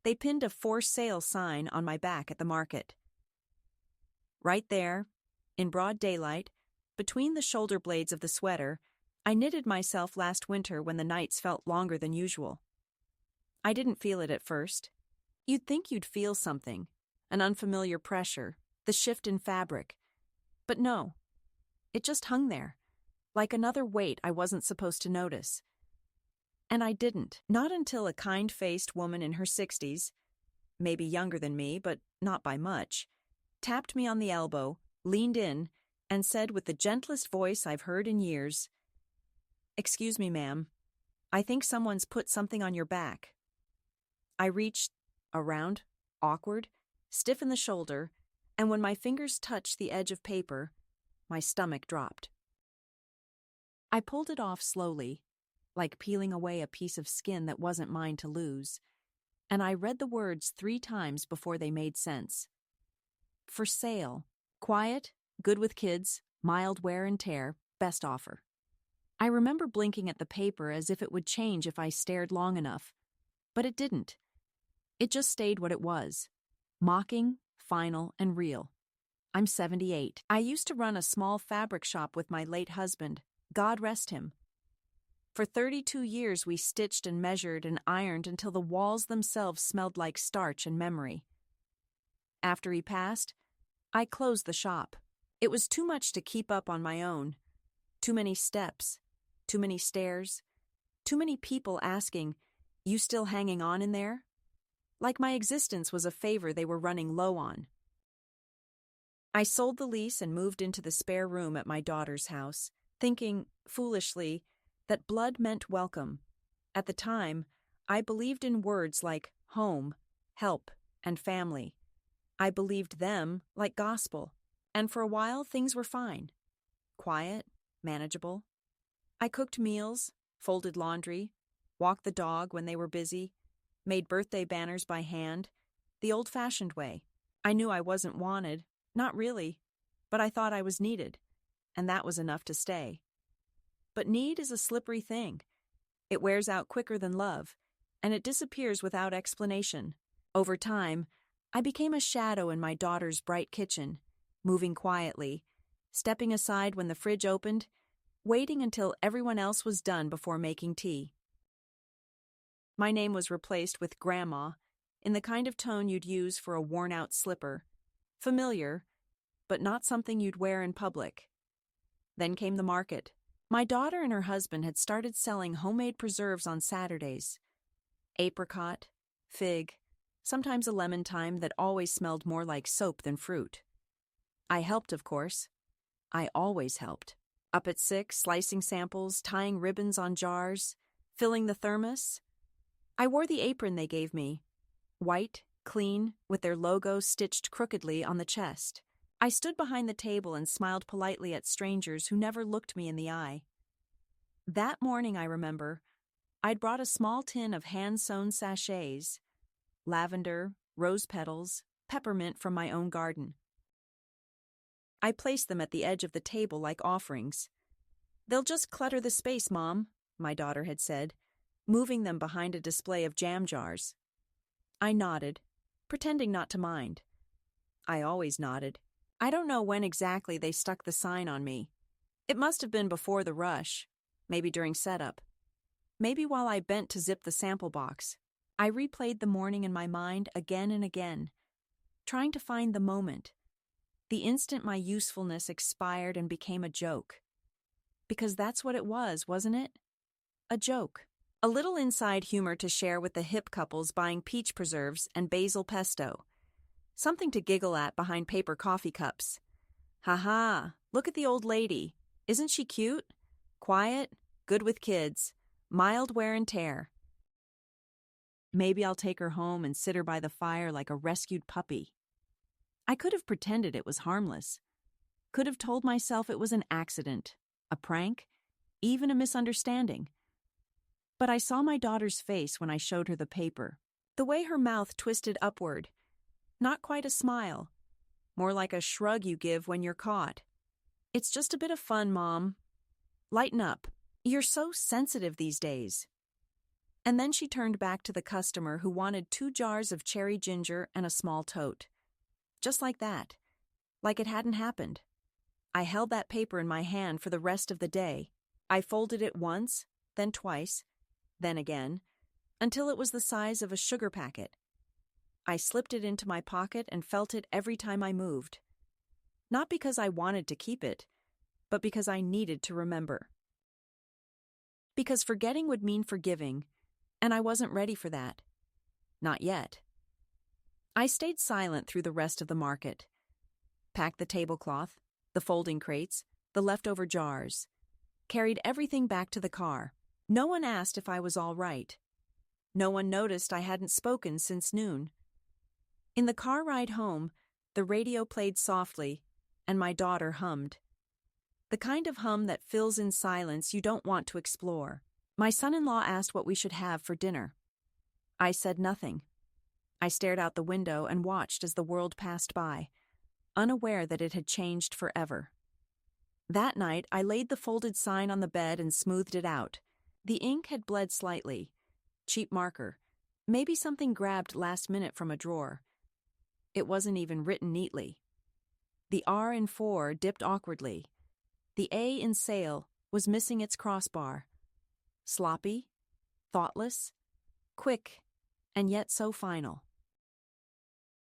They pinned a for sale sign on my back at the market. Right there, in broad daylight, between the shoulder blades of the sweater, I knitted myself last winter when the nights felt longer than usual. I didn't feel it at first. You'd think you'd feel something, an unfamiliar pressure, the shift in fabric. But no, it just hung there, like another weight I wasn't supposed to notice. And I didn't, not until a kind-faced woman in her 60s, maybe younger than me, but not by much, tapped me on the elbow, leaned in, and said with the gentlest voice I've heard in years, "Excuse me, ma'am. I think someone's put something on your back." I reached around, awkward, stiff in the shoulder, and when my fingers touched the edge of paper, my stomach dropped. I pulled it off slowly, like peeling away a piece of skin that wasn't mine to lose, and I read the words 3 times before they made sense. For sale, quiet, good with kids, mild wear and tear, best offer. I remember blinking at the paper as if it would change if I stared long enough, but it didn't. It just stayed what it was, mocking, final, and real. I'm 78. I used to run a small fabric shop with my late husband, God rest him. For 32 years we stitched and measured and ironed until the walls themselves smelled like starch and memory. After he passed, I closed the shop. It was too much to keep up on my own. Too many steps, too many stairs, too many people asking, "You still hanging on in there?" Like my existence was a favor they were running low on. I sold the lease and moved into the spare room at my daughter's house, thinking, foolishly, that blood meant welcome. At the time, I believed in words like home, help, and family. I believed them like gospel, and for a while things were fine. Quiet, manageable. I cooked meals, folded laundry, walked the dog when they were busy, made birthday banners by hand, the old-fashioned way. I knew I wasn't wanted, not really, but I thought I was needed, and that was enough to stay. But need is a slippery thing. It wears out quicker than love, and it disappears without explanation. Over time, I became a shadow in my daughter's bright kitchen, moving quietly, stepping aside when the fridge opened, waiting until everyone else was done before making tea. My name was replaced with Grandma, in the kind of tone you'd use for a worn-out slipper. Familiar, but not something you'd wear in public. Then came the market. My daughter and her husband had started selling homemade preserves on Saturdays. Apricot, fig, sometimes a lemon thyme that always smelled more like soap than fruit. I helped, of course. I always helped. Up at 6, slicing samples, tying ribbons on jars, filling the thermos. I wore the apron they gave me, white, clean, with their logo stitched crookedly on the chest. I stood behind the table and smiled politely at strangers who never looked me in the eye. That morning, I remember, I'd brought a small tin of hand-sewn sachets, lavender, rose petals, peppermint from my own garden. I placed them at the edge of the table like offerings. "They'll just clutter the space, Mom," my daughter had said, moving them behind a display of jam jars. I nodded, pretending not to mind. I always nodded. I don't know when exactly they stuck the sign on me. It must have been before the rush, maybe during setup. Maybe while I bent to zip the sample box. I replayed the morning in my mind again and again, trying to find the moment, the instant my usefulness expired and became a joke. Because that's what it was, wasn't it? A joke. A little inside humor to share with the hip couples buying peach preserves and basil pesto. Something to giggle at behind paper coffee cups. Ha, look at the old lady. Isn't she cute? Quiet, good with kids, mild wear and tear. Maybe I'll take her home and sit her by the fire like a rescued puppy. I could have pretended it was harmless. Could have told myself it was an accident, a prank, even a misunderstanding. But I saw my daughter's face when I showed her the paper. The way her mouth twisted upward. Not quite a smile. More like a shrug you give when you're caught. "It's just a bit of fun, Mom. Lighten up. You're so sensitive these days." And then she turned back to the customer who wanted 2 jars of cherry ginger and a small tote. Just like that. Like it hadn't happened. I held that paper in my hand for the rest of the day. I folded it once, then twice, then again, until it was the size of a sugar packet. I slipped it into my pocket and felt it every time I moved. Not because I wanted to keep it, but because I needed to remember. Because forgetting would mean forgiving, and I wasn't ready for that. Not yet. I stayed silent through the rest of the market. Packed the tablecloth, the folding crates, the leftover jars. Carried everything back to the car. No one asked if I was all right. No one noticed I hadn't spoken since noon. In the car ride home, the radio played softly, and my daughter hummed. The kind of hum that fills in silence you don't want to explore. My son-in-law asked what we should have for dinner. I said nothing. I stared out the window and watched as the world passed by, unaware that it had changed forever. That night, I laid the folded sign on the bed and smoothed it out. The ink had bled slightly. Cheap marker. Maybe something grabbed last minute from a drawer. It wasn't even written neatly. The R in 4 dipped awkwardly. The A in sale was missing its crossbar. Sloppy, thoughtless, quick, and yet so final.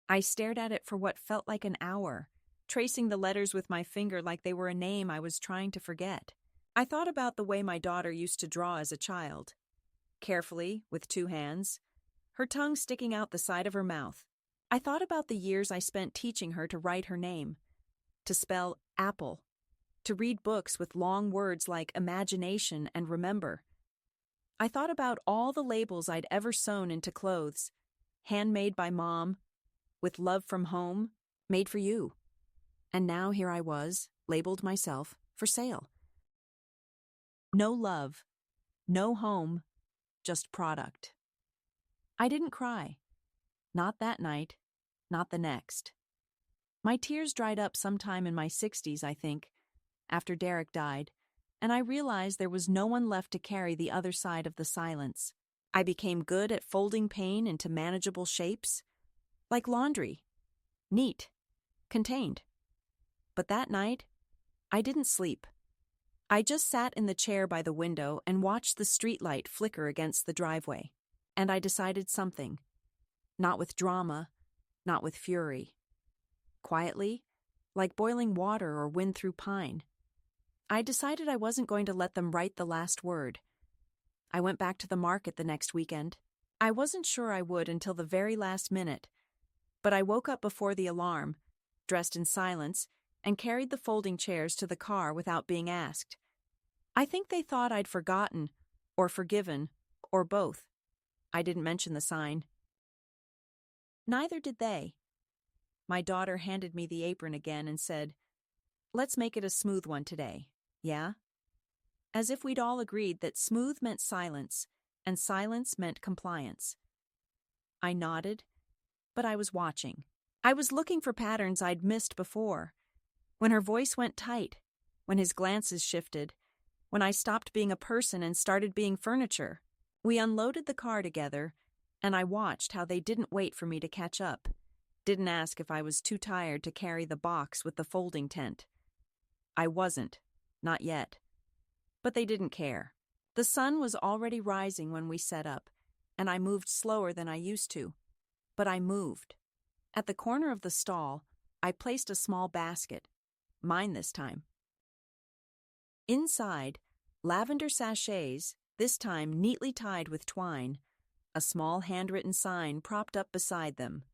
I stared at it for what felt like an hour, tracing the letters with my finger like they were a name I was trying to forget. I thought about the way my daughter used to draw as a child. Carefully, with 2 hands, her tongue sticking out the side of her mouth. I thought about the years I spent teaching her to write her name, to spell apple, to read books with long words like imagination and remember. I thought about all the labels I'd ever sewn into clothes, handmade by Mom, with love from home, made for you. And now here I was, labeled myself, for sale. No love, no home, just product. I didn't cry. Not that night, not the next. My tears dried up sometime in my 60s, I think, after Derek died, and I realized there was no one left to carry the other side of the silence. I became good at folding pain into manageable shapes, like laundry, neat, contained. But that night, I didn't sleep. I just sat in the chair by the window and watched the streetlight flicker against the driveway, and I decided something. Not with drama, not with fury. Quietly, like boiling water or wind through pine. I decided I wasn't going to let them write the last word. I went back to the market the next weekend. I wasn't sure I would until the very last minute, but I woke up before the alarm, dressed in silence, and carried the folding chairs to the car without being asked. I think they thought I'd forgotten, or forgiven, or both. I didn't mention the sign. Neither did they. My daughter handed me the apron again and said, "Let's make it a smooth one today, yeah?" As if we'd all agreed that smooth meant silence, and silence meant compliance. I nodded, but I was watching. I was looking for patterns I'd missed before. When her voice went tight, when his glances shifted, when I stopped being a person and started being furniture. We unloaded the car together, and I watched how they didn't wait for me to catch up, didn't ask if I was too tired to carry the box with the folding tent. I wasn't, not yet. But they didn't care. The sun was already rising when we set up, and I moved slower than I used to. But I moved. At the corner of the stall, I placed a small basket, mine this time. Inside, lavender sachets, this time neatly tied with twine, a small handwritten sign propped up beside them.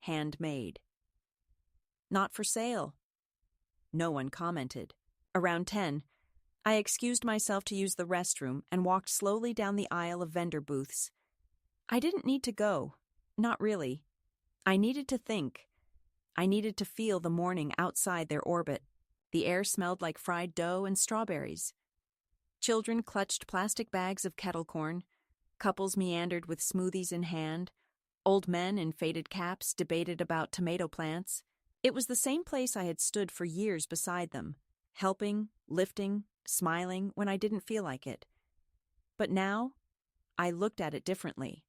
Handmade. Not for sale. No one commented. Around 10, I excused myself to use the restroom and walked slowly down the aisle of vendor booths. I didn't need to go. Not really. I needed to think. I needed to feel the morning outside their orbit. The air smelled like fried dough and strawberries. Children clutched plastic bags of kettle corn. Couples meandered with smoothies in hand. Old men in faded caps debated about tomato plants. It was the same place I had stood for years beside them, helping, lifting, smiling when I didn't feel like it. But now, I looked at it differently.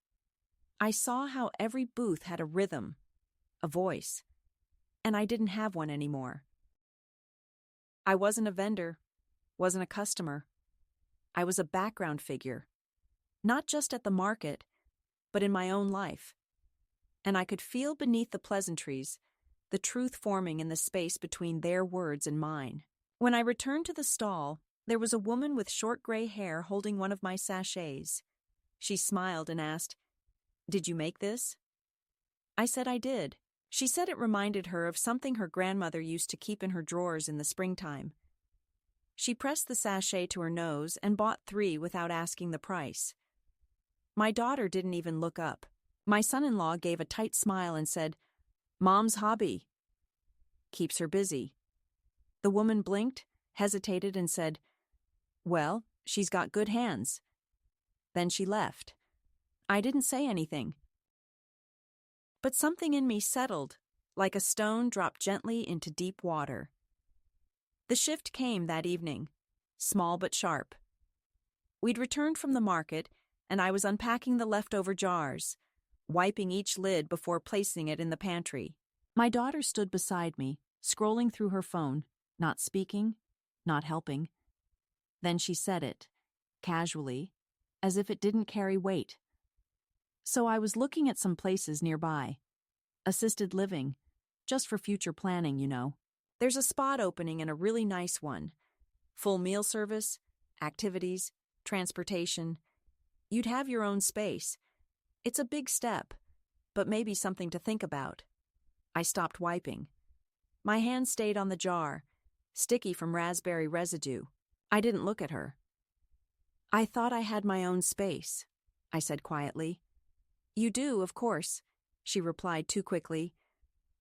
I saw how every booth had a rhythm, a voice, and I didn't have one anymore. I wasn't a vendor, wasn't a customer. I was a background figure, not just at the market, but in my own life. And I could feel beneath the pleasantries the truth forming in the space between their words and mine. When I returned to the stall, there was a woman with short gray hair holding one of my sachets. She smiled and asked, "Did you make this?" I said I did. She said it reminded her of something her grandmother used to keep in her drawers in the springtime. She pressed the sachet to her nose and bought 3 without asking the price. My daughter didn't even look up. My son-in-law gave a tight smile and said, "Mom's hobby. Keeps her busy." The woman blinked, hesitated, and said, "Well, she's got good hands." Then she left. I didn't say anything. But something in me settled, like a stone dropped gently into deep water. The shift came that evening, small but sharp. We'd returned from the market, and I was unpacking the leftover jars, wiping each lid before placing it in the pantry. My daughter stood beside me, scrolling through her phone, not speaking, not helping. Then she said it, casually, as if it didn't carry weight. So I was looking at some places nearby. Assisted living, just for future planning, you know. There's a spot opening in a really nice one. Full meal service, activities, transportation. You'd have your own space. It's a big step, but maybe something to think about. I stopped wiping. My hand stayed on the jar, sticky from raspberry residue. I didn't look at her. "I thought I had my own space," I said quietly. "You do, of course," she replied too quickly.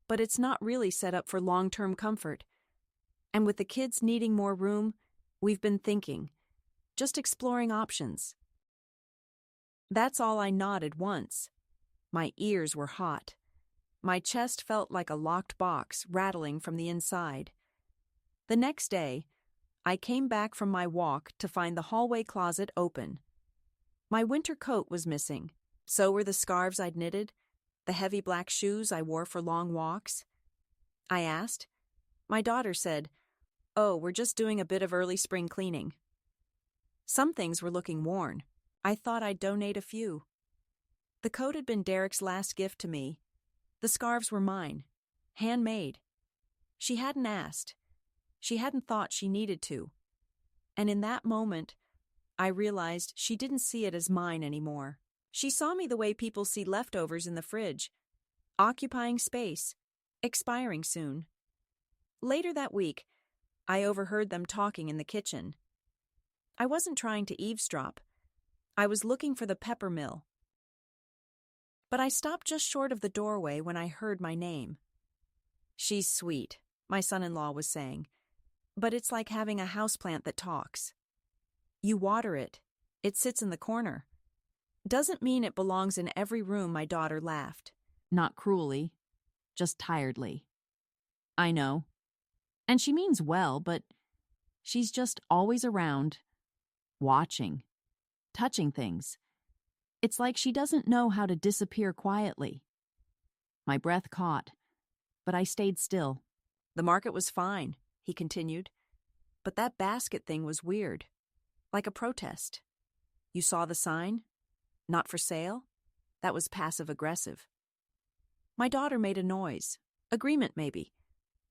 "But it's not really set up for long-term comfort. And with the kids needing more room, we've been thinking, just exploring options." That's all I nodded once. My ears were hot. My chest felt like a locked box rattling from the inside. The next day, I came back from my walk to find the hallway closet open. My winter coat was missing. So were the scarves I'd knitted, the heavy black shoes I wore for long walks. I asked. My daughter said, "Oh, we're just doing a bit of early spring cleaning." Some things were looking worn. I thought I'd donate a few. The coat had been Derek's last gift to me. The scarves were mine, handmade. She hadn't asked. She hadn't thought she needed to. And in that moment, I realized she didn't see it as mine anymore. She saw me the way people see leftovers in the fridge, occupying space, expiring soon. Later that week, I overheard them talking in the kitchen. I wasn't trying to eavesdrop. I was looking for the pepper mill. But I stopped just short of the doorway when I heard my name. "She's sweet," my son-in-law was saying, "but it's like having a houseplant that talks. You water it. It sits in the corner. Doesn't mean it belongs in every room," my daughter laughed. Not cruelly, just tiredly. I know. And she means well, but she's just always around, watching, touching things. It's like she doesn't know how to disappear quietly. My breath caught, but I stayed still. "The market was fine," he continued, "but that basket thing was weird, like a protest. You saw the sign? Not for sale? That was passive-aggressive." My daughter made a noise. Agreement, maybe.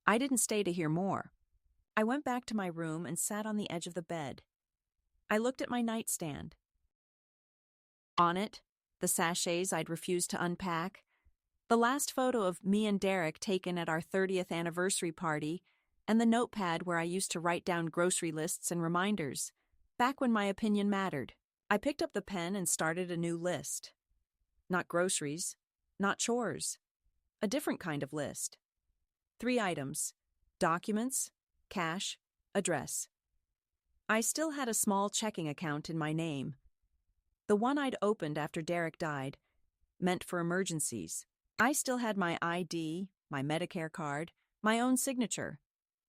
I didn't stay to hear more. I went back to my room and sat on the edge of the bed. I looked at my nightstand. On it, the sachets I'd refused to unpack, the last photo of me and Derek taken at our 30th anniversary party, and the notepad where I used to write down grocery lists and reminders, back when my opinion mattered. I picked up the pen and started a new list. Not groceries, not chores. A different kind of list. 3 items: documents, cash, address. I still had a small checking account in my name. The one I'd opened after Derek died, meant for emergencies. I still had my ID, my Medicare card, my own signature.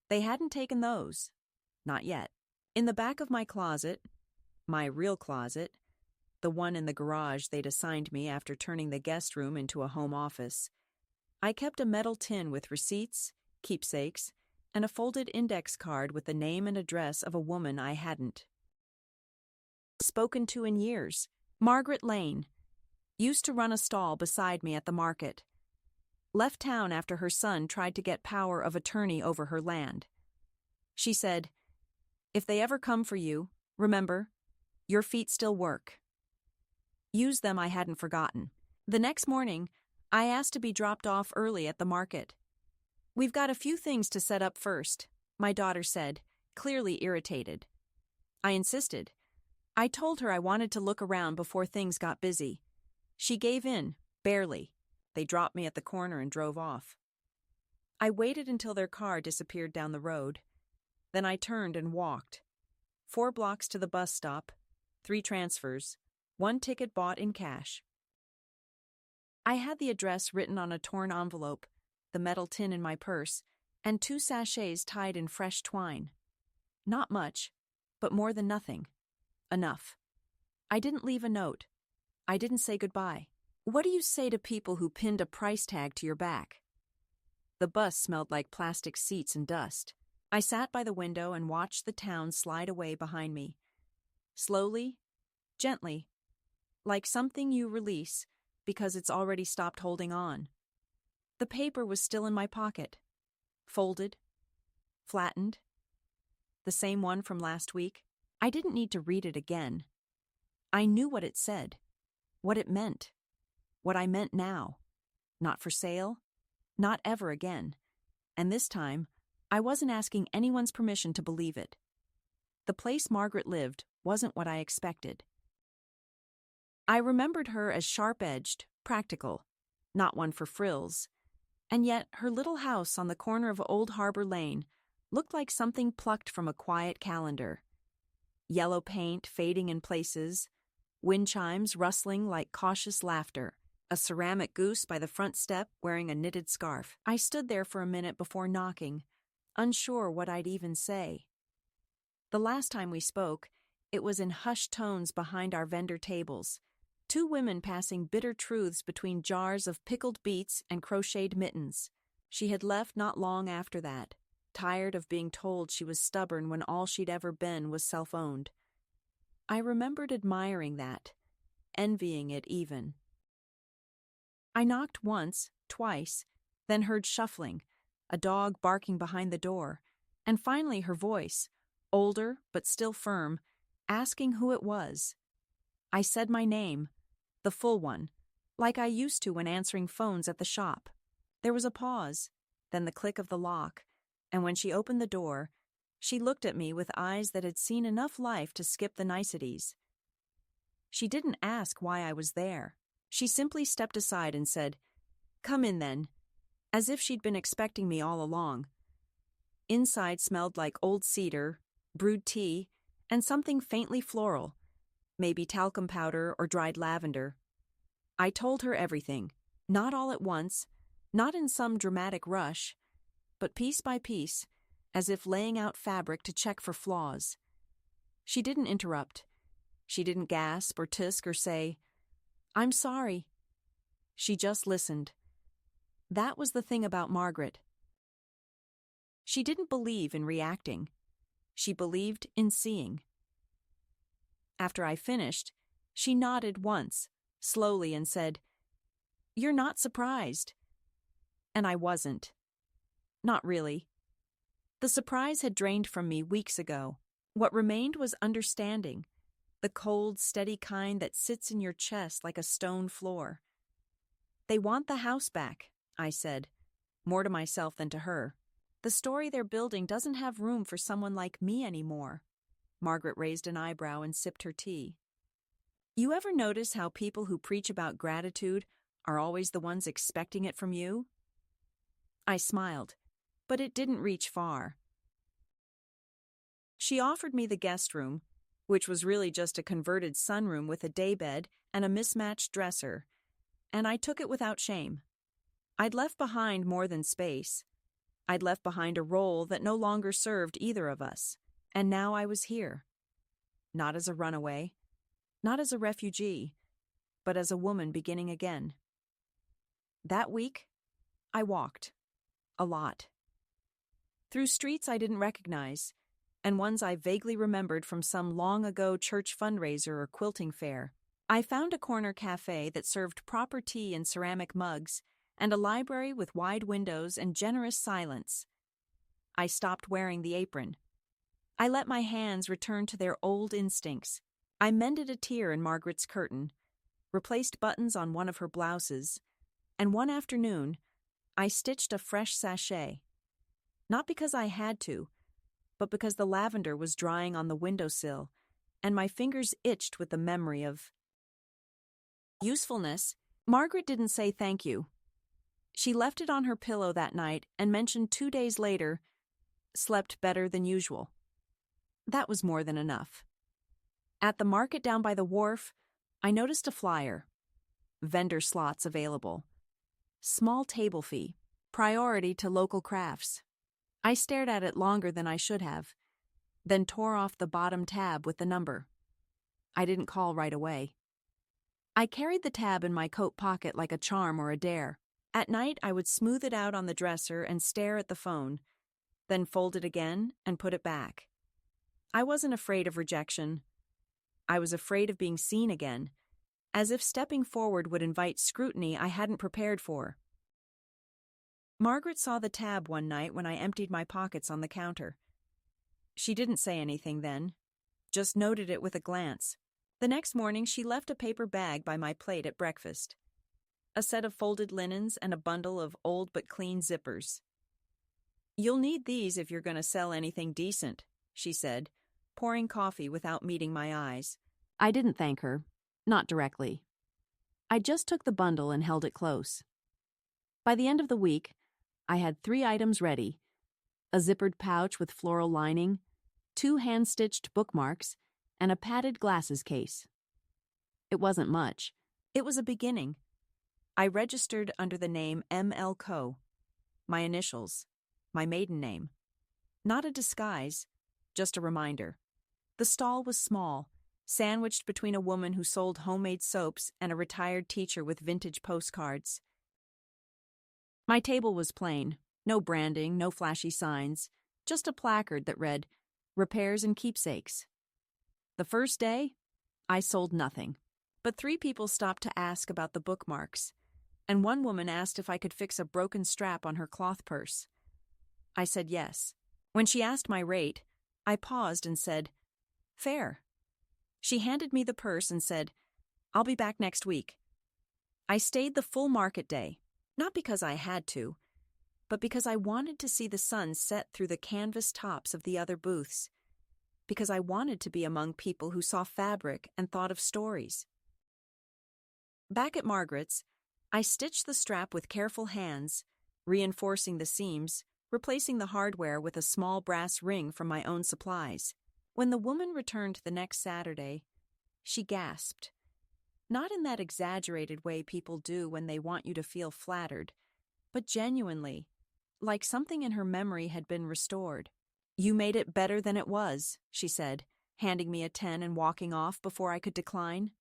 They hadn't taken those. Not yet. In the back of my closet, my real closet, the one in the garage they'd assigned me after turning the guest room into a home office. I kept a metal tin with receipts, keepsakes, and a folded index card with the name and address of a woman I hadn't spoken to in years. Margaret Lane. Used to run a stall beside me at the market. Left town after her son tried to get power of attorney over her land. She said, "If they ever come for you, remember, your feet still work." Use them I hadn't forgotten. The next morning, I asked to be dropped off early at the market. "We've got a few things to set up first," my daughter said, clearly irritated. I insisted. I told her I wanted to look around before things got busy. She gave in, barely. They dropped me at the corner and drove off. I waited until their car disappeared down the road. Then I turned and walked. 4 blocks to the bus stop, 3 transfers, 1 ticket bought in cash. I had the address written on a torn envelope, the metal tin in my purse, and 2 sachets tied in fresh twine. Not much, but more than nothing. Enough. I didn't leave a note. I didn't say goodbye. What do you say to people who pinned a price tag to your back? The bus smelled like plastic seats and dust. I sat by the window and watched the town slide away behind me. Slowly, gently, like something you release because it's already stopped holding on. The paper was still in my pocket. Folded. Flattened. The same one from last week. I didn't need to read it again. I knew what it said, what it meant, what I meant now. Not for sale, not ever again. And this time, I wasn't asking anyone's permission to believe it. The place Margaret lived wasn't what I expected. I remembered her as sharp-edged, practical, not one for frills. And yet her little house on the corner of Old Harbor Lane looked like something plucked from a quiet calendar. Yellow paint fading in places, wind chimes rustling like cautious laughter, a ceramic goose by the front step wearing a knitted scarf. I stood there for a minute before knocking, unsure what I'd even say. The last time we spoke, it was in hushed tones behind our vendor tables, 2 women passing bitter truths between jars of pickled beets and crocheted mittens. She had left not long after that, tired of being told she was stubborn when all she'd ever been was self-owned. I remembered admiring that, envying it even. I knocked once, twice, then heard shuffling, a dog barking behind the door, and finally her voice, older but still firm, asking who it was. I said my name, the full one, like I used to when answering phones at the shop. There was a pause, then the click of the lock, and when she opened the door, she looked at me with eyes that had seen enough life to skip the niceties. She didn't ask why I was there. She simply stepped aside and said, "Come in then," as if she'd been expecting me all along. Inside smelled like old cedar, brewed tea, and something faintly floral, maybe talcum powder or dried lavender. I told her everything, not all at once, not in some dramatic rush, but piece by piece, as if laying out fabric to check for flaws. She didn't interrupt. She didn't gasp or tisk or say, "I'm sorry." She just listened. That was the thing about Margaret. She didn't believe in reacting. She believed in seeing. After I finished, she nodded once, slowly, and said, "You're not surprised." And I wasn't. Not really. The surprise had drained from me weeks ago. What remained was understanding, the cold, steady kind that sits in your chest like a stone floor. "They want the house back," I said, more to myself than to her. "The story they're building doesn't have room for someone like me anymore." Margaret raised an eyebrow and sipped her tea. "You ever notice how people who preach about gratitude are always the ones expecting it from you?" I smiled, but it didn't reach far. She offered me the guest room, which was really just a converted sunroom with a daybed and a mismatched dresser, and I took it without shame. I'd left behind more than space. I'd left behind a role that no longer served either of us, and now I was here. Not as a runaway, not as a refugee, but as a woman beginning again. That week, I walked. A lot. Through streets I didn't recognize, and ones I vaguely remembered from some long-ago church fundraiser or quilting fair. I found a corner cafe that served proper tea in ceramic mugs and a library with wide windows and generous silence. I stopped wearing the apron. I let my hands return to their old instincts. I mended a tear in Margaret's curtain, replaced buttons on one of her blouses, and one afternoon, I stitched a fresh sachet. Not because I had to, but because the lavender was drying on the windowsill, and my fingers itched with the memory of usefulness. Margaret didn't say thank you. She left it on her pillow that night and mentioned 2 days later, slept better than usual. That was more than enough. At the market down by the wharf, I noticed a flyer. Vendor slots available. Small table fee. Priority to local crafts. I stared at it longer than I should have, then tore off the bottom tab with the number. I didn't call right away. I carried the tab in my coat pocket like a charm or a dare. At night, I would smooth it out on the dresser and stare at the phone, then fold it again and put it back. I wasn't afraid of rejection. I was afraid of being seen again, as if stepping forward would invite scrutiny I hadn't prepared for. Margaret saw the tab one night when I emptied my pockets on the counter. She didn't say anything then, just noted it with a glance. The next morning, she left a paper bag by my plate at breakfast. A set of folded linens and a bundle of old but clean zippers. "You'll need these if you're going to sell anything decent," she said, pouring coffee without meeting my eyes. I didn't thank her, not directly. I just took the bundle and held it close. By the end of the week, I had 3 items ready: a zippered pouch with floral lining, 2 hand-stitched bookmarks, and a padded glasses case. It wasn't much. It was a beginning. I registered under the name M.L. Coe, my initials, my maiden name. Not a disguise, just a reminder. The stall was small, sandwiched between a woman who sold homemade soaps and a retired teacher with vintage postcards. My table was plain, no branding, no flashy signs, just a placard that read, "Repairs and Keepsakes." The first day, I sold nothing, but 3 people stopped to ask about the bookmarks, and one woman asked if I could fix a broken strap on her cloth purse. I said yes. When she asked my rate, I paused and said, "Fair." She handed me the purse and said, "I'll be back next week." I stayed the full market day. Not because I had to, but because I wanted to see the sun set through the canvas tops of the other booths, because I wanted to be among people who saw fabric and thought of stories. Back at Margaret's, I stitched the strap with careful hands, reinforcing the seams, replacing the hardware with a small brass ring from my own supplies. When the woman returned the next Saturday, she gasped. Not in that exaggerated way people do when they want you to feel flattered, but genuinely, like something in her memory had been restored. "You made it better than it was," she said, handing me a 10 and walking off before I could decline.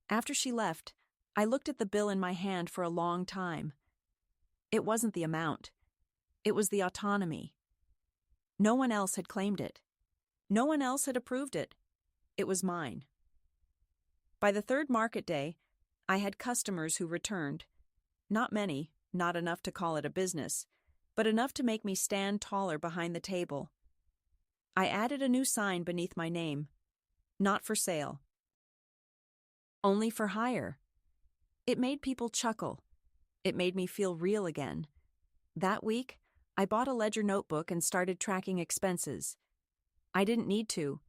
After she left, I looked at the bill in my hand for a long time. It wasn't the amount. It was the autonomy. No one else had claimed it. No one else had approved it. It was mine. By the 3rd market day, I had customers who returned. Not many, not enough to call it a business, but enough to make me stand taller behind the table. I added a new sign beneath my name. Not for sale. Only for hire. It made people chuckle. It made me feel real again. That week, I bought a ledger notebook and started tracking expenses. I didn't need to.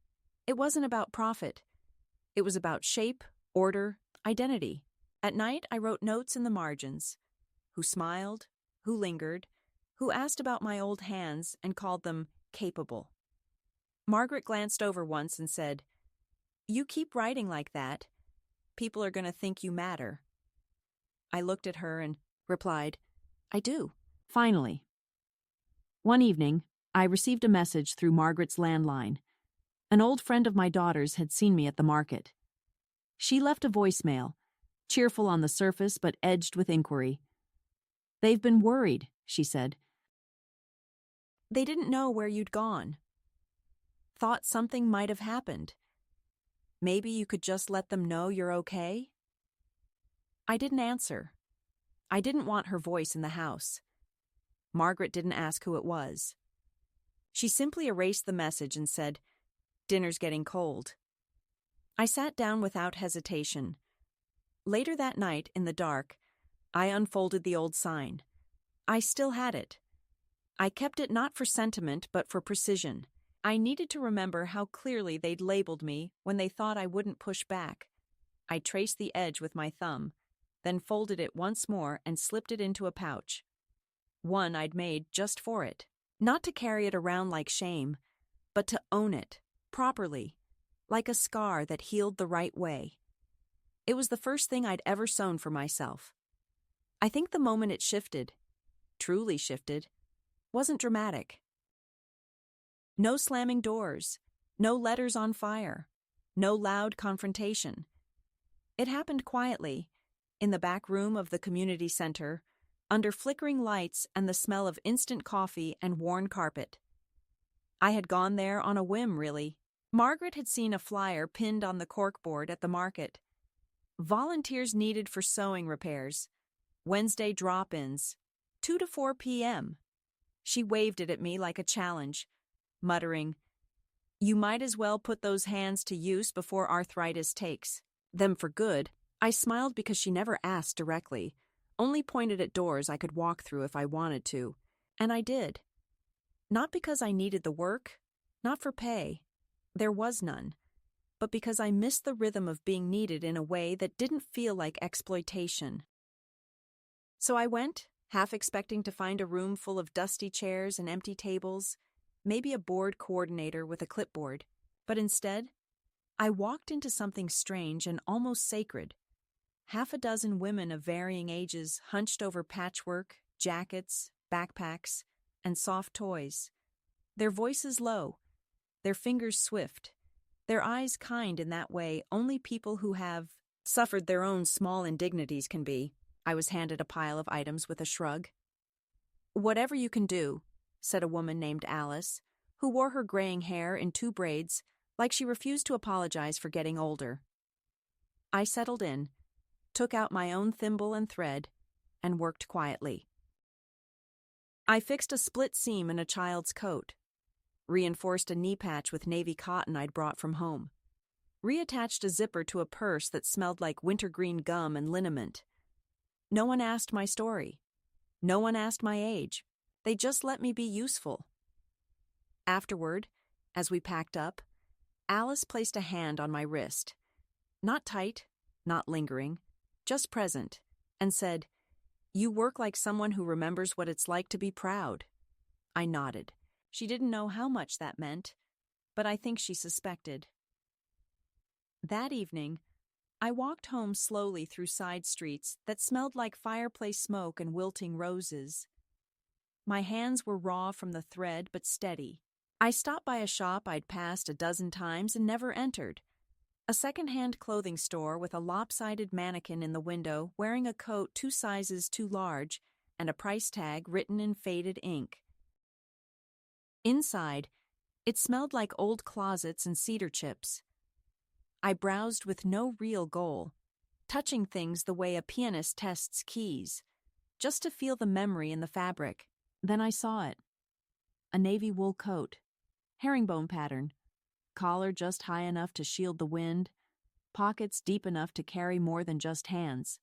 It wasn't about profit. It was about shape, order, identity. At night, I wrote notes in the margins. Who smiled, who lingered, who asked about my old hands and called them capable. Margaret glanced over once and said, "You keep writing like that. People are going to think you matter." I looked at her and replied, "I do." Finally. One evening, I received a message through Margaret's landline. An old friend of my daughter's had seen me at the market. She left a voicemail, cheerful on the surface but edged with inquiry. "They've been worried," she said. "They didn't know where you'd gone. Thought something might have happened. Maybe you could just let them know you're okay?" I didn't answer. I didn't want her voice in the house. Margaret didn't ask who it was. She simply erased the message and said, "Dinner's getting cold." I sat down without hesitation. Later that night, in the dark, I unfolded the old sign. I still had it. I kept it not for sentiment, but for precision. I needed to remember how clearly they'd labeled me when they thought I wouldn't push back. I traced the edge with my thumb, then folded it once more and slipped it into a pouch. One I'd made just for it. Not to carry it around like shame, but to own it, properly, like a scar that healed the right way. It was the first thing I'd ever sewn for myself. I think the moment it shifted, truly shifted, wasn't dramatic. No slamming doors, no letters on fire, no loud confrontation. It happened quietly, in the back room of the community center, under flickering lights and the smell of instant coffee and worn carpet. I had gone there on a whim, really. Margaret had seen a flyer pinned on the corkboard at the market. Volunteers needed for sewing repairs. Wednesday drop-ins, 2 to 4 p.m. She waved it at me like a challenge, muttering, "You might as well put those hands to use before arthritis takes them for good." I smiled because she never asked directly, only pointed at doors I could walk through if I wanted to, and I did. Not because I needed the work, not for pay. There was none. But because I missed the rhythm of being needed in a way that didn't feel like exploitation. So I went, half expecting to find a room full of dusty chairs and empty tables, maybe a board coordinator with a clipboard. But instead, I walked into something strange and almost sacred. Half a dozen women of varying ages hunched over patchwork, jackets, backpacks, and soft toys. Their voices low, their fingers swift, their eyes kind in that way only people who have suffered their own small indignities can be. I was handed a pile of items with a shrug. "Whatever you can do," said a woman named Alice, who wore her graying hair in 2 braids, like she refused to apologize for getting older. I settled in, took out my own thimble and thread, and worked quietly. I fixed a split seam in a child's coat, reinforced a knee patch with navy cotton I'd brought from home, reattached a zipper to a purse that smelled like wintergreen gum and liniment. No one asked my story. No one asked my age. They just let me be useful. Afterward, as we packed up, Alice placed a hand on my wrist. Not tight, not lingering, just present, and said, "You work like someone who remembers what it's like to be proud." I nodded. She didn't know how much that meant, but I think she suspected. That evening, I walked home slowly through side streets that smelled like fireplace smoke and wilting roses. My hands were raw from the thread but steady. I stopped by a shop I'd passed a dozen times and never entered. A second-hand clothing store with a lopsided mannequin in the window wearing a coat 2 sizes too large and a price tag written in faded ink. Inside, it smelled like old closets and cedar chips. I browsed with no real goal, touching things the way a pianist tests keys, just to feel the memory in the fabric. Then I saw it. A navy wool coat, herringbone pattern, collar just high enough to shield the wind, pockets deep enough to carry more than just hands.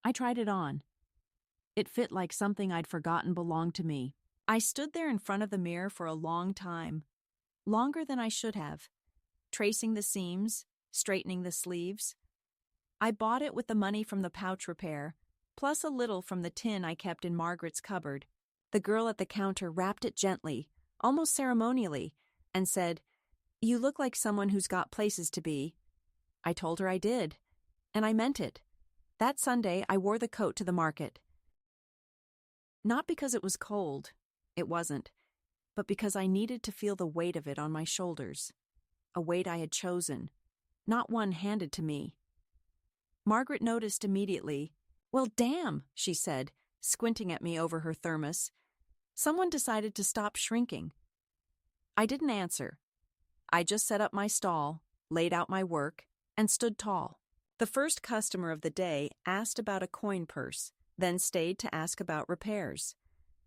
I tried it on. It fit like something I'd forgotten belonged to me. I stood there in front of the mirror for a long time, longer than I should have, tracing the seams, straightening the sleeves. I bought it with the money from the pouch repair, plus a little from the tin I kept in Margaret's cupboard. The girl at the counter wrapped it gently, almost ceremonially, and said, "You look like someone who's got places to be." I told her I did, and I meant it. That Sunday, I wore the coat to the market. Not because it was cold, it wasn't, but because I needed to feel the weight of it on my shoulders. A weight I had chosen, not one handed to me. Margaret noticed immediately. "Well, damn," she said, squinting at me over her thermos. "Someone decided to stop shrinking." I didn't answer. I just set up my stall, laid out my work, and stood tall. The first customer of the day asked about a coin purse, then stayed to ask about repairs.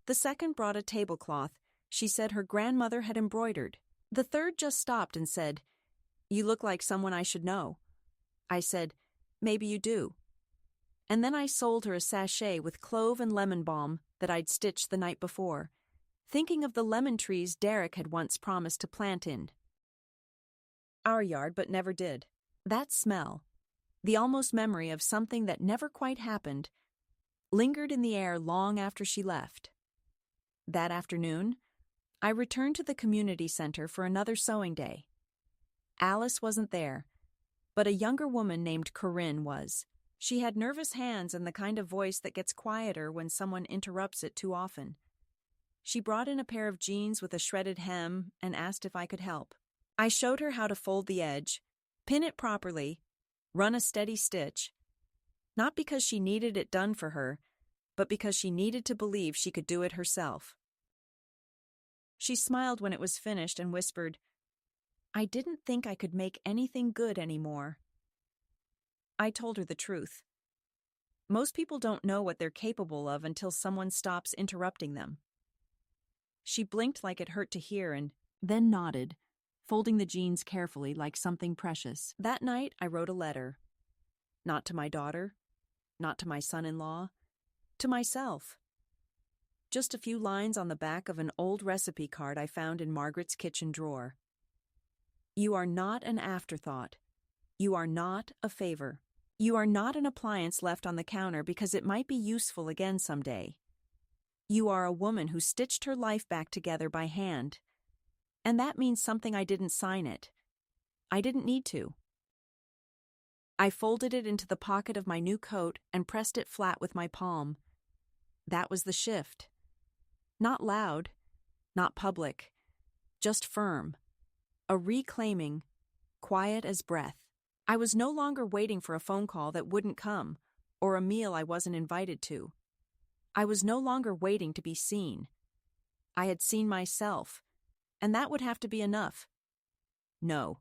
The second brought a tablecloth she said her grandmother had embroidered. The third just stopped and said, "You look like someone I should know." I said, "Maybe you do." And then I sold her a sachet with clove and lemon balm that I'd stitched the night before, thinking of the lemon trees Derek had once promised to plant in our yard but never did. That smell, the almost memory of something that never quite happened, lingered in the air long after she left. That afternoon, I returned to the community center for another sewing day. Alice wasn't there, but a younger woman named Corinne was. She had nervous hands and the kind of voice that gets quieter when someone interrupts it too often. She brought in a pair of jeans with a shredded hem and asked if I could help. I showed her how to fold the edge, pin it properly, run a steady stitch, not because she needed it done for her, but because she needed to believe she could do it herself. She smiled when it was finished and whispered, "I didn't think I could make anything good anymore." I told her the truth. Most people don't know what they're capable of until someone stops interrupting them. She blinked like it hurt to hear and then nodded, folding the jeans carefully like something precious. That night, I wrote a letter. Not to my daughter, not to my son-in-law, to myself. Just a few lines on the back of an old recipe card I found in Margaret's kitchen drawer. You are not an afterthought. You are not a favor. You are not an appliance left on the counter because it might be useful again someday. You are a woman who stitched her life back together by hand. And that means something I didn't sign it. I didn't need to. I folded it into the pocket of my new coat and pressed it flat with my palm. That was the shift. Not loud, not public, just firm. A reclaiming, quiet as breath. I was no longer waiting for a phone call that wouldn't come, or a meal I wasn't invited to. I was no longer waiting to be seen. I had seen myself, and that would have to be enough. No,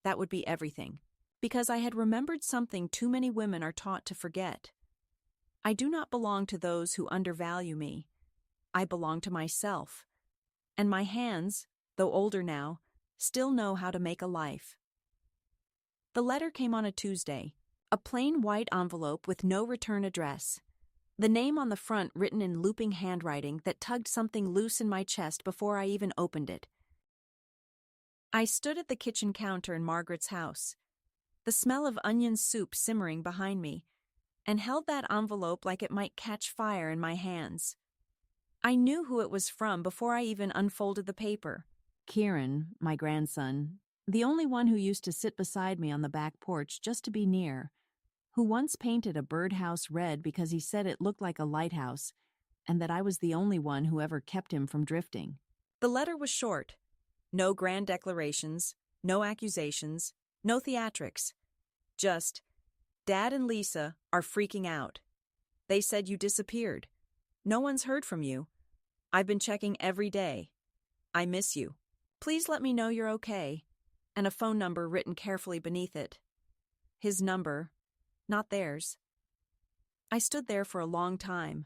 that would be everything, because I had remembered something too many women are taught to forget. I do not belong to those who undervalue me. I belong to myself, and my hands, though older now, still know how to make a life. The letter came on a Tuesday, a plain white envelope with no return address. The name on the front written in looping handwriting that tugged something loose in my chest before I even opened it. I stood at the kitchen counter in Margaret's house, the smell of onion soup simmering behind me, and held that envelope like it might catch fire in my hands. I knew who it was from before I even unfolded the paper. Kieran, my grandson, the only one who used to sit beside me on the back porch just to be near, who once painted a birdhouse red because he said it looked like a lighthouse, and that I was the only one who ever kept him from drifting. The letter was short. No grand declarations, no accusations, no theatrics. Just, Dad and Lisa are freaking out. They said you disappeared. No one's heard from you. I've been checking every day. I miss you. Please let me know you're okay. And a phone number written carefully beneath it. His number, not theirs. I stood there for a long time,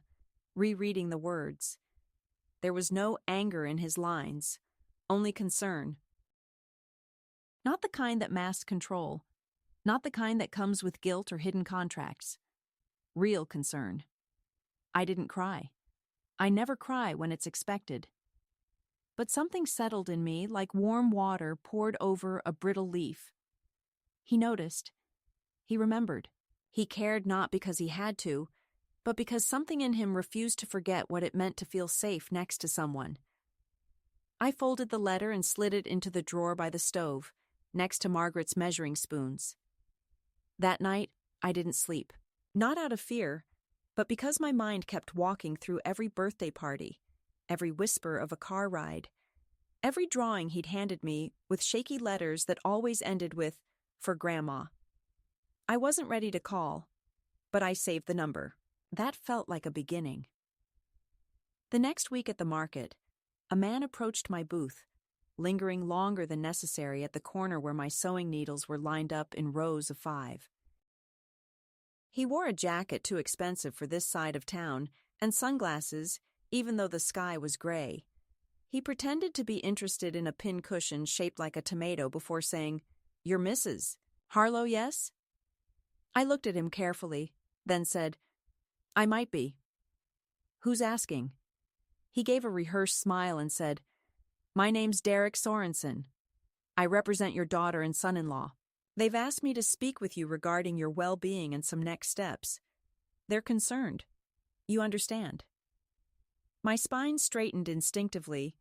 rereading the words. There was no anger in his lines, only concern. Not the kind that masks control, not the kind that comes with guilt or hidden contracts. Real concern. I didn't cry. I never cry when it's expected. But something settled in me like warm water poured over a brittle leaf. He noticed. He remembered. He cared not because he had to, but because something in him refused to forget what it meant to feel safe next to someone. I folded the letter and slid it into the drawer by the stove, next to Margaret's measuring spoons. That night, I didn't sleep. Not out of fear, but because my mind kept walking through every birthday party, every whisper of a car ride, every drawing he'd handed me with shaky letters that always ended with, "For Grandma." I wasn't ready to call. but I saved the number. That felt like a beginning. The next week at the market, a man approached my booth, lingering longer than necessary at the corner where my sewing needles were lined up in rows of 5. He wore a jacket too expensive for this side of town and sunglasses, even though the sky was gray. He pretended to be interested in a pincushion shaped like a tomato before saying, "You're Mrs. Harlow, yes?" I looked at him carefully, then said, "I might be." "Who's asking?" He gave a rehearsed smile and said, "My name's Derek Sorensen. I represent your daughter and son-in-law. They've asked me to speak with you regarding your well-being and some next steps. They're concerned. You understand?" My spine straightened instinctively,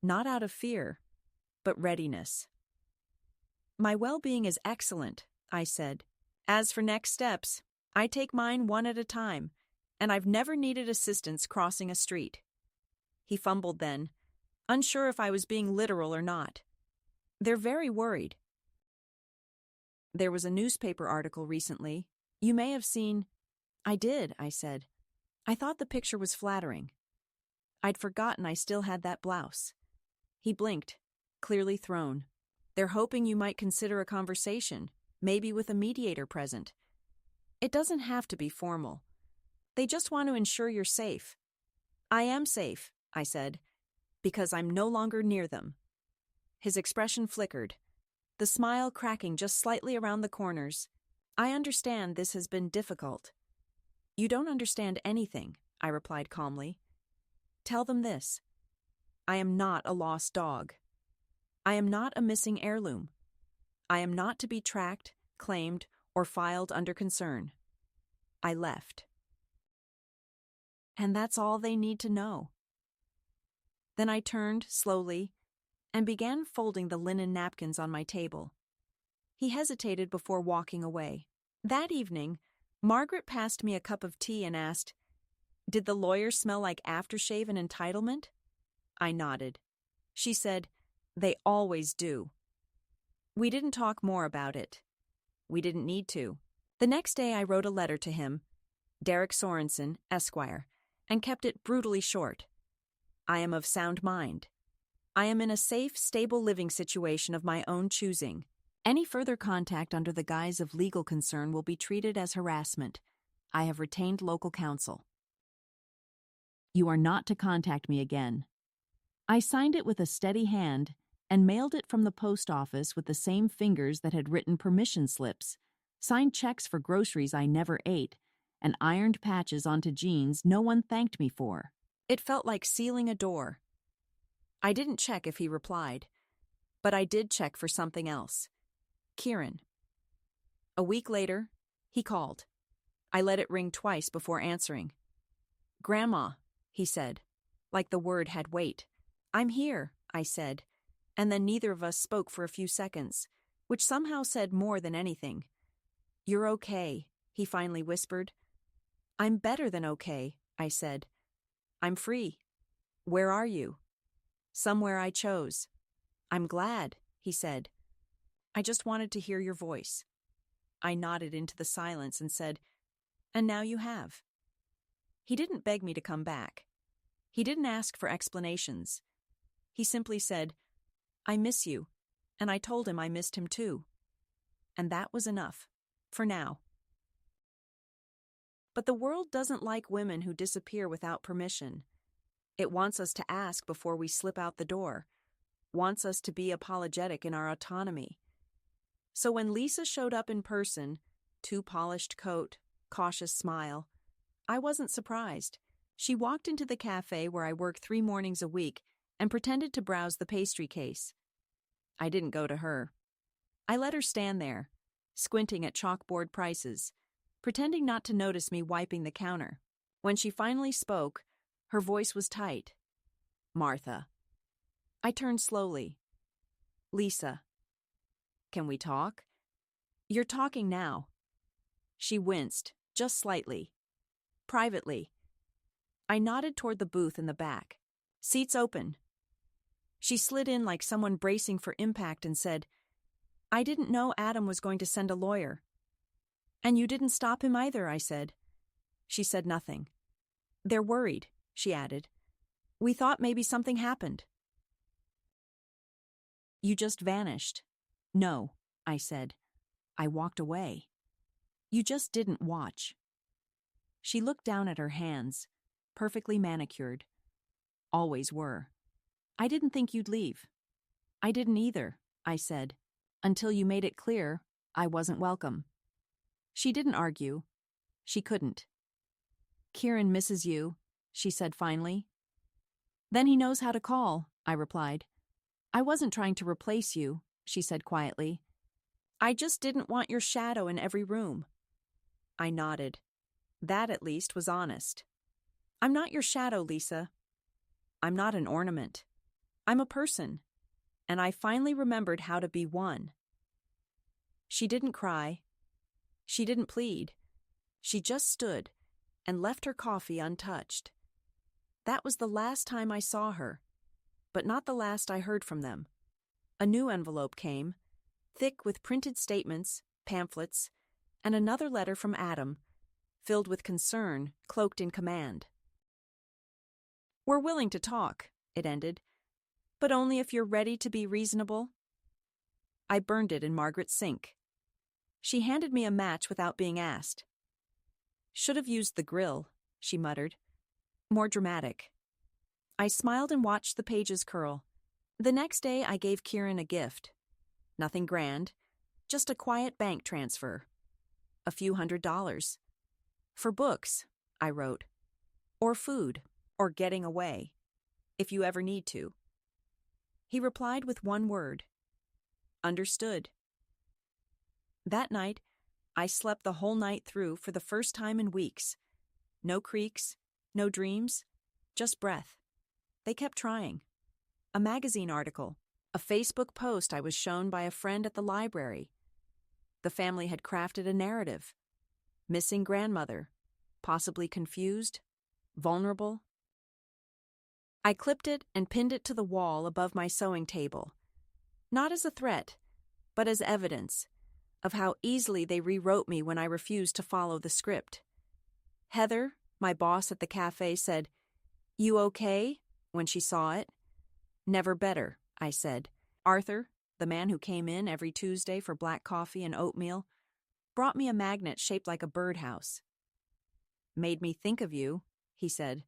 not out of fear, but readiness. "My well-being is excellent," I said. "As for next steps, I take mine one at a time, and I've never needed assistance crossing a street." He fumbled then, unsure if I was being literal or not. "They're very worried. There was a newspaper article recently. You may have seen—" "I did," I said. "I thought the picture was flattering. I'd forgotten I still had that blouse." He blinked, clearly thrown. "They're hoping you might consider a conversation, maybe with a mediator present. It doesn't have to be formal. They just want to ensure you're safe." "I am safe," I said, "because I'm no longer near them." His expression flickered, the smile cracking just slightly around the corners. "I understand this has been difficult." "You don't understand anything," I replied calmly. "Tell them this. I am not a lost dog. I am not a missing heirloom. I am not to be tracked, claimed, or filed under concern. I left. And that's all they need to know." Then I turned, slowly, and began folding the linen napkins on my table. He hesitated before walking away. That evening, Margaret passed me a cup of tea and asked, "Did the lawyer smell like aftershave and entitlement?" I nodded. She said, "They always do." We didn't talk more about it. We didn't need to. The next day I wrote a letter to him, Derek Sorensen, Esquire, and kept it brutally short. I am of sound mind. I am in a safe, stable living situation of my own choosing. Any further contact under the guise of legal concern will be treated as harassment. I have retained local counsel. You are not to contact me again. I signed it with a steady hand and mailed it from the post office with the same fingers that had written permission slips, signed checks for groceries I never ate, and ironed patches onto jeans no one thanked me for. It felt like sealing a door. I didn't check if he replied, but I did check for something else. Kieran. A week later, he called. I let it ring twice before answering. "Grandma," he said, like the word had weight. "I'm here," I said, and then neither of us spoke for a few seconds, which somehow said more than anything. "You're okay," he finally whispered. "I'm better than okay," I said. "I'm free." "Where are you?" "Somewhere I chose." "I'm glad," he said. "I just wanted to hear your voice." I nodded into the silence and said, "And now you have." He didn't beg me to come back. He didn't ask for explanations. He simply said, "I miss you," and I told him I missed him too. And that was enough, for now. But the world doesn't like women who disappear without permission. It wants us to ask before we slip out the door, wants us to be apologetic in our autonomy. So when Lisa showed up in person, too-polished coat, cautious smile, I wasn't surprised. She walked into the cafe where I work 3 mornings a week and pretended to browse the pastry case. I didn't go to her. I let her stand there, squinting at chalkboard prices, pretending not to notice me wiping the counter. When she finally spoke, her voice was tight. "Martha." I turned slowly. "Lisa." "Can we talk?" "You're talking now." She winced, just slightly. "Privately." I nodded toward the booth in the back. "Seats open." She slid in like someone bracing for impact and said, "I didn't know Adam was going to send a lawyer." And you didn't stop him either, I said. She said nothing. They're worried, she added. We thought maybe something happened. You just vanished. No, I said. I walked away. You just didn't watch. She looked down at her hands, perfectly manicured. Always were. I didn't think you'd leave. I didn't either, I said, until you made it clear I wasn't welcome. She didn't argue. She couldn't. Kieran misses you, she said finally. Then he knows how to call, I replied. I wasn't trying to replace you, she said quietly. I just didn't want your shadow in every room. I nodded. That, at least, was honest. I'm not your shadow, Lisa. I'm not an ornament. I'm a person, and I finally remembered how to be one. She didn't cry. She didn't plead. She just stood and left her coffee untouched. That was the last time I saw her, but not the last I heard from them. A new envelope came, thick with printed statements, pamphlets, and another letter from Adam, filled with concern, cloaked in command. We're willing to talk, it ended, but only if you're ready to be reasonable. I burned it in Margaret's sink. She handed me a match without being asked. Should have used the grill, she muttered. More dramatic. I smiled and watched the pages curl. The next day I gave Kieran a gift. Nothing grand, just a quiet bank transfer. A few $100s. For books, I wrote. Or food, or getting away, if you ever need to. He replied with one word. Understood. That night, I slept the whole night through for the first time in weeks. No creaks, no dreams, just breath. They kept trying. A magazine article, a Facebook post I was shown by a friend at the library. The family had crafted a narrative. Missing grandmother, possibly confused, vulnerable. I clipped it and pinned it to the wall above my sewing table. Not as a threat, but as evidence of how easily they rewrote me when I refused to follow the script. Heather, my boss at the cafe, said, "You okay?" when she saw it. Never better, I said. Arthur, the man who came in every Tuesday for black coffee and oatmeal, brought me a magnet shaped like a birdhouse. Made me think of you, he said.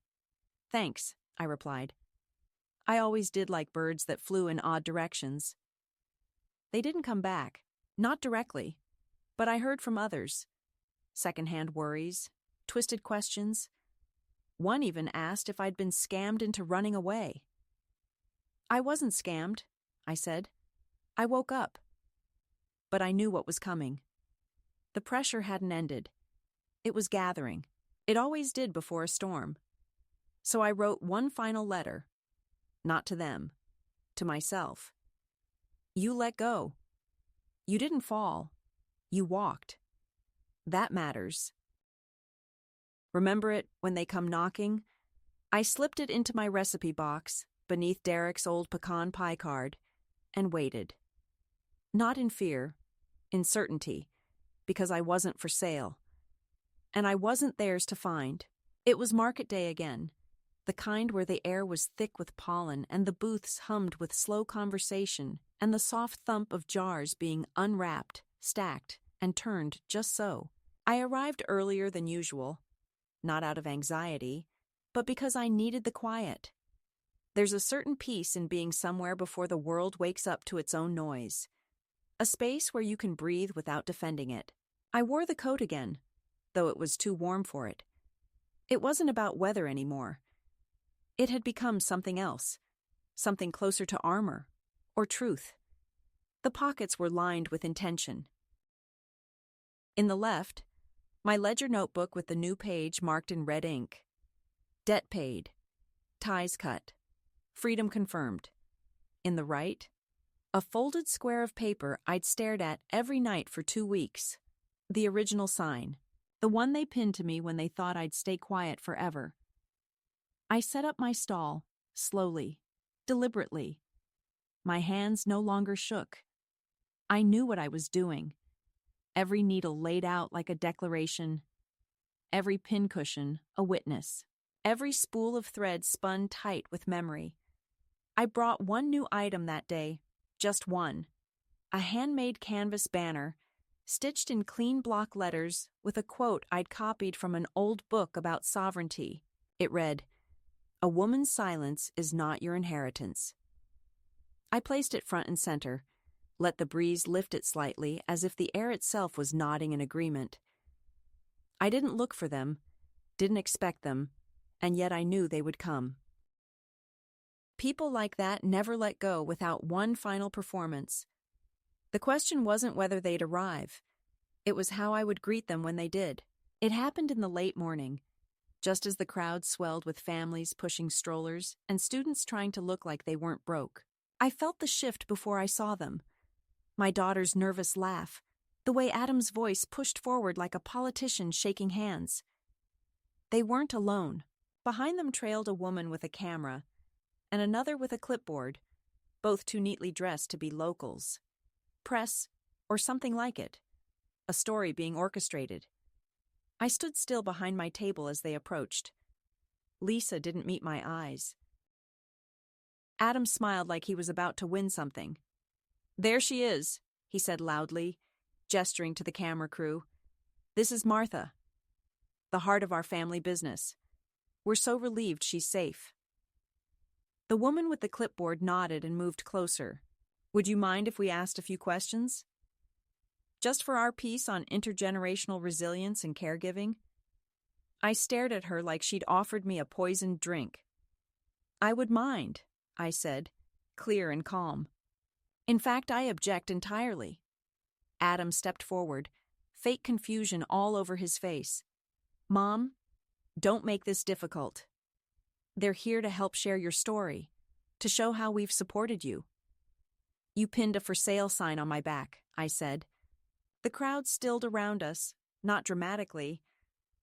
Thanks, I replied. I always did like birds that flew in odd directions. They didn't come back, not directly, but I heard from others. Secondhand worries, twisted questions. One even asked if I'd been scammed into running away. I wasn't scammed, I said. I woke up. But I knew what was coming. The pressure hadn't ended. It was gathering. It always did before a storm. So I wrote one final letter. Not to them. To myself. You let go. You didn't fall. You walked. That matters. Remember it when they come knocking? I slipped it into my recipe box beneath Derek's old pecan pie card and waited. Not in fear, in certainty, because I wasn't for sale. And I wasn't theirs to find. It was market day again, the kind where the air was thick with pollen and the booths hummed with slow conversation and the soft thump of jars being unwrapped, stacked, and turned just so. I arrived earlier than usual, not out of anxiety, but because I needed the quiet. There's a certain peace in being somewhere before the world wakes up to its own noise. A space where you can breathe without defending it. I wore the coat again, though it was too warm for it. It wasn't about weather anymore. It had become something else, something closer to armor, or truth. The pockets were lined with intention. In the left, my ledger notebook with the new page marked in red ink. Debt paid. Ties cut. Freedom confirmed. In the right, a folded square of paper I'd stared at every night for 2 weeks. The original sign. The one they pinned to me when they thought I'd stay quiet forever. I set up my stall, slowly, deliberately. My hands no longer shook. I knew what I was doing. every needle laid out like a declaration, every pincushion a witness, every spool of thread spun tight with memory. I brought one new item that day, just one, a handmade canvas banner, stitched in clean block letters with a quote I'd copied from an old book about sovereignty. It read, "A woman's silence is not your inheritance." I placed it front and center, let the breeze lift it slightly as if the air itself was nodding in agreement. I didn't look for them, didn't expect them, and yet I knew they would come. People like that never let go without one final performance. The question wasn't whether they'd arrive. It was how I would greet them when they did. It happened in the late morning, just as the crowd swelled with families pushing strollers and students trying to look like they weren't broke. I felt the shift before I saw them. My daughter's nervous laugh, the way Adam's voice pushed forward like a politician shaking hands. They weren't alone. Behind them trailed a woman with a camera, and another with a clipboard, both too neatly dressed to be locals. Press, or something like it. A story being orchestrated. I stood still behind my table as they approached. Lisa didn't meet my eyes. Adam smiled like he was about to win something. "There she is," he said loudly, gesturing to the camera crew. "This is Martha, the heart of our family business. We're so relieved she's safe." The woman with the clipboard nodded and moved closer. "Would you mind if we asked a few questions? Just for our piece on intergenerational resilience and caregiving?" I stared at her like she'd offered me a poisoned drink. "I would mind," I said, clear and calm. "In fact, I object entirely." Adam stepped forward, fake confusion all over his face. "Mom, don't make this difficult. They're here to help share your story, to show how we've supported you." "You pinned a for sale sign on my back," I said. The crowd stilled around us, not dramatically,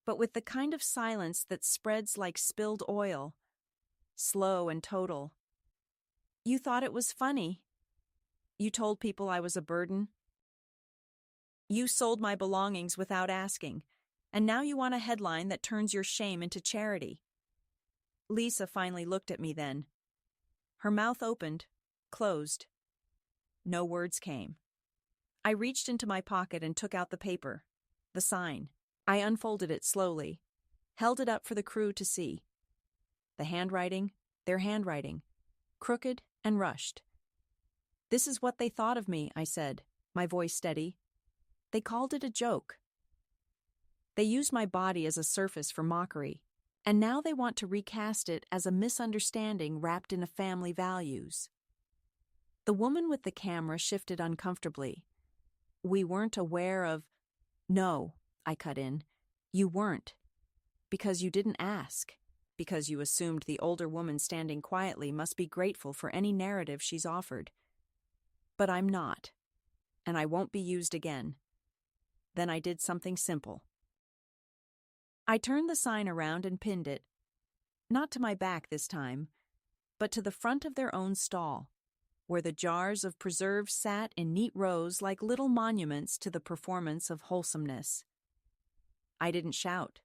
but with the kind of silence that spreads like spilled oil, slow and total. "You thought it was funny. You told people I was a burden. You sold my belongings without asking, and now you want a headline that turns your shame into charity." Lisa finally looked at me then. Her mouth opened, closed. No words came. I reached into my pocket and took out the paper, the sign. I unfolded it slowly, held it up for the crew to see. The handwriting, their handwriting, crooked and rushed. "This is what they thought of me," I said, my voice steady. "They called it a joke. They used my body as a surface for mockery, and now they want to recast it as a misunderstanding wrapped in a family values." The woman with the camera shifted uncomfortably. "We weren't aware of—" "No," I cut in. "You weren't. Because you didn't ask. Because you assumed the older woman standing quietly must be grateful for any narrative she's offered. But I'm not. And I won't be used again." Then I did something simple. I turned the sign around and pinned it, not to my back this time, but to the front of their own stall, where the jars of preserves sat in neat rows like little monuments to the performance of wholesomeness. I didn't shout.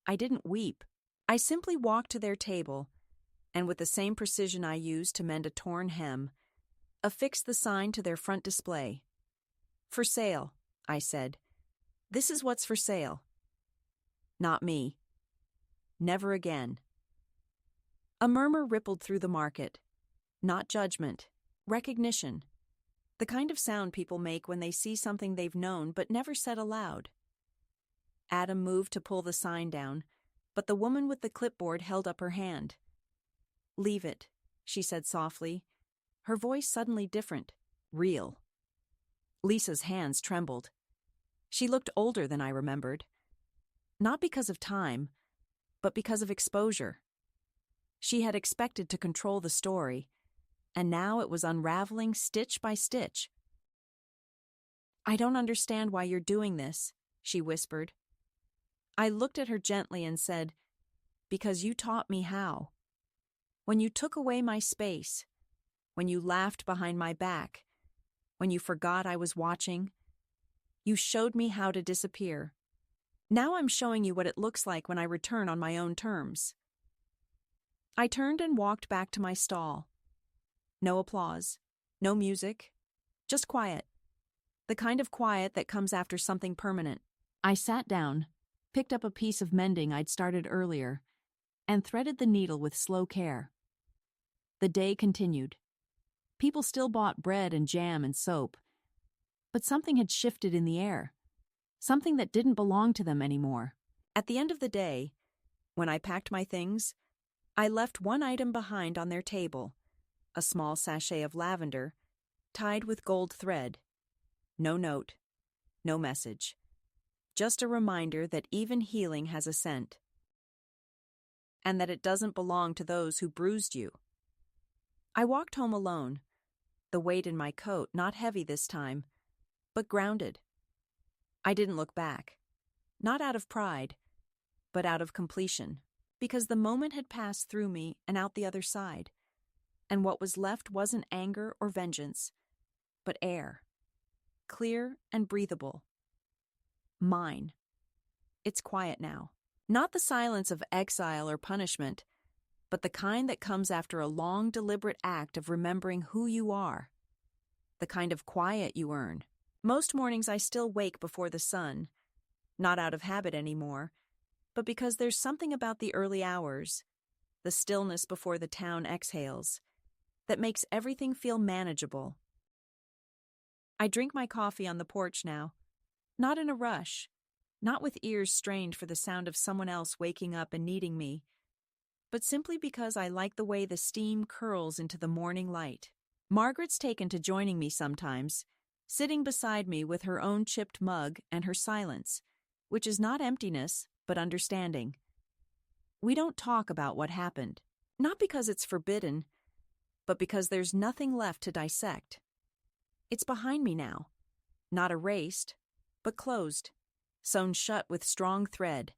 I didn't weep. I simply walked to their table, and with the same precision I used to mend a torn hem, affixed the sign to their front display. "For sale," I said. "This is what's for sale. Not me. Never again." A murmur rippled through the market. Not judgment, recognition. The kind of sound people make when they see something they've known but never said aloud. Adam moved to pull the sign down, but the woman with the clipboard held up her hand. "Leave it," she said softly, her voice suddenly different, real. Lisa's hands trembled. She looked older than I remembered. Not because of time, but because of exposure. She had expected to control the story, and now it was unraveling stitch by stitch. "I don't understand why you're doing this," she whispered. I looked at her gently and said, "Because you taught me how. When you took away my space, when you laughed behind my back, when you forgot I was watching, You showed me how to disappear. Now I'm showing you what it looks like when I return on my own terms." I turned and walked back to my stall. No applause, no music, just quiet. The kind of quiet that comes after something permanent. I sat down, picked up a piece of mending I'd started earlier, and threaded the needle with slow care. The day continued. People still bought bread and jam and soap, but something had shifted in the air, something that didn't belong to them anymore. At the end of the day, when I packed my things, I left one item behind on their table, a small sachet of lavender, tied with gold thread. No note, no message. Just a reminder that even healing has a scent, and that it doesn't belong to those who bruised you. I walked home alone, the weight in my coat not heavy this time, but grounded. I didn't look back, not out of pride, but out of completion, because the moment had passed through me and out the other side, and what was left wasn't anger or vengeance, but air, clear and breathable. Mine. It's quiet now. Not the silence of exile or punishment, but the kind that comes after a long, deliberate act of remembering who you are. The kind of quiet you earn. Most mornings I still wake before the sun, not out of habit anymore, but because there's something about the early hours, the stillness before the town exhales, that makes everything feel manageable. I drink my coffee on the porch now, not in a rush, not with ears strained for the sound of someone else waking up and needing me, but simply because I like the way the steam curls into the morning light. Margaret's taken to joining me sometimes, sitting beside me with her own chipped mug and her silence, which is not emptiness, but understanding. We don't talk about what happened, not because it's forbidden, but because there's nothing left to dissect. It's behind me now, not erased, but closed, sewn shut with strong thread,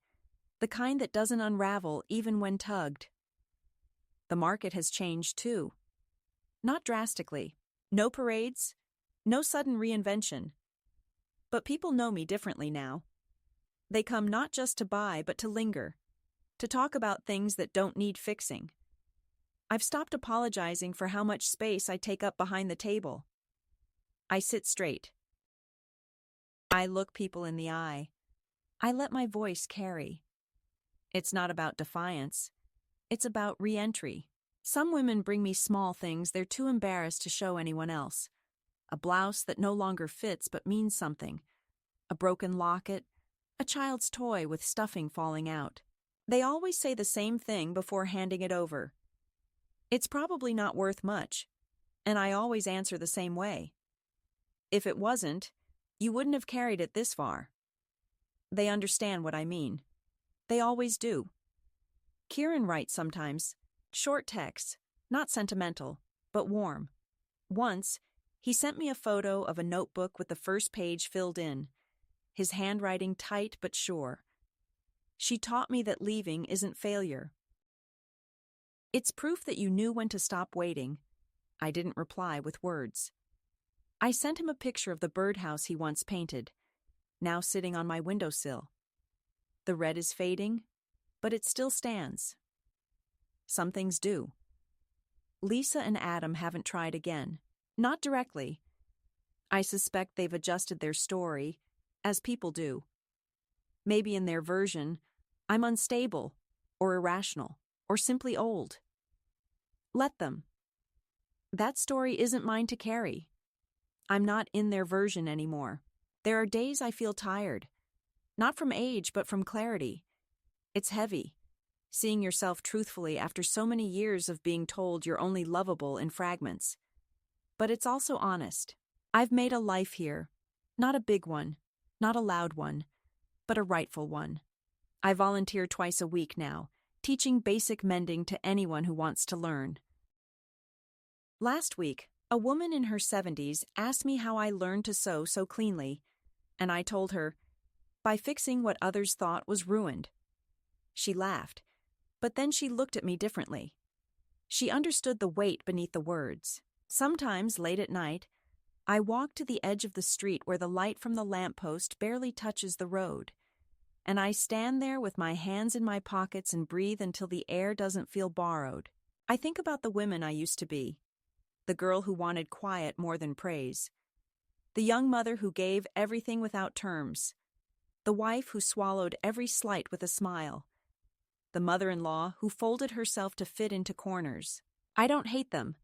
the kind that doesn't unravel even when tugged. The market has changed too. Not drastically. No parades, no sudden reinvention. But people know me differently now. They come not just to buy, but to linger, to talk about things that don't need fixing. I've stopped apologizing for how much space I take up behind the table. I sit straight. I look people in the eye. I let my voice carry. It's not about defiance. It's about re-entry. Some women bring me small things they're too embarrassed to show anyone else. A blouse that no longer fits but means something. A broken locket. A child's toy with stuffing falling out. They always say the same thing before handing it over. It's probably not worth much, and I always answer the same way. If it wasn't, you wouldn't have carried it this far. They understand what I mean. They always do. Kieran writes sometimes, short texts, not sentimental, but warm. Once, he sent me a photo of a notebook with the first page filled in, his handwriting tight but sure. She taught me that leaving isn't failure. It's proof that you knew when to stop waiting. I didn't reply with words. I sent him a picture of the birdhouse he once painted, now sitting on my windowsill. The red is fading, but it still stands. Some things do. Lisa and Adam haven't tried again. Not directly. I suspect they've adjusted their story, as people do. Maybe in their version, I'm unstable, or irrational, or simply old. Let them. That story isn't mine to carry. I'm not in their version anymore. There are days I feel tired. Not from age, but from clarity. It's heavy, seeing yourself truthfully after so many years of being told you're only lovable in fragments. But it's also honest. I've made a life here. Not a big one, not a loud one, but a rightful one. I volunteer twice a week now, teaching basic mending to anyone who wants to learn. Last week, a woman in her 70s asked me how I learned to sew so cleanly, and I told her, by fixing what others thought was ruined. She laughed, but then she looked at me differently. She understood the weight beneath the words. Sometimes, late at night, I walk to the edge of the street where the light from the lamppost barely touches the road, and I stand there with my hands in my pockets and breathe until the air doesn't feel borrowed. I think about the women I used to be, the girl who wanted quiet more than praise, the young mother who gave everything without terms, the wife who swallowed every slight with a smile, the mother-in-law who folded herself to fit into corners. I don't hate them.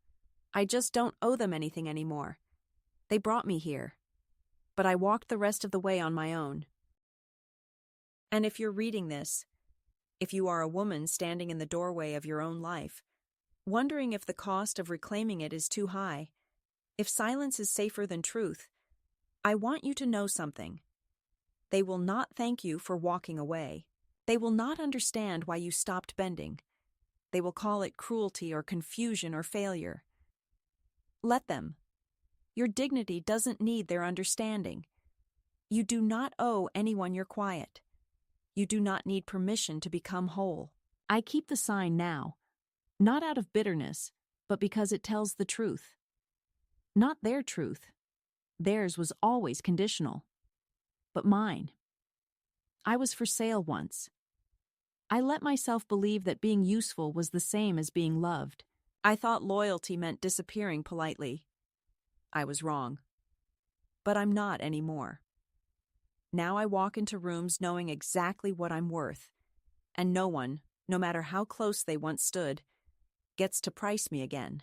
I just don't owe them anything anymore. They brought me here, but I walked the rest of the way on my own. And if you're reading this, if you are a woman standing in the doorway of your own life, wondering if the cost of reclaiming it is too high, if silence is safer than truth, I want you to know something. They will not thank you for walking away. They will not understand why you stopped bending. They will call it cruelty or confusion or failure. Let them. Your dignity doesn't need their understanding. You do not owe anyone your quiet. You do not need permission to become whole. I keep the sign now, not out of bitterness, but because it tells the truth. Not their truth. Theirs was always conditional. But mine. I was for sale once. I let myself believe that being useful was the same as being loved. I thought loyalty meant disappearing politely. I was wrong. But I'm not anymore. Now I walk into rooms knowing exactly what I'm worth, and no one, no matter how close they once stood, gets to price me again.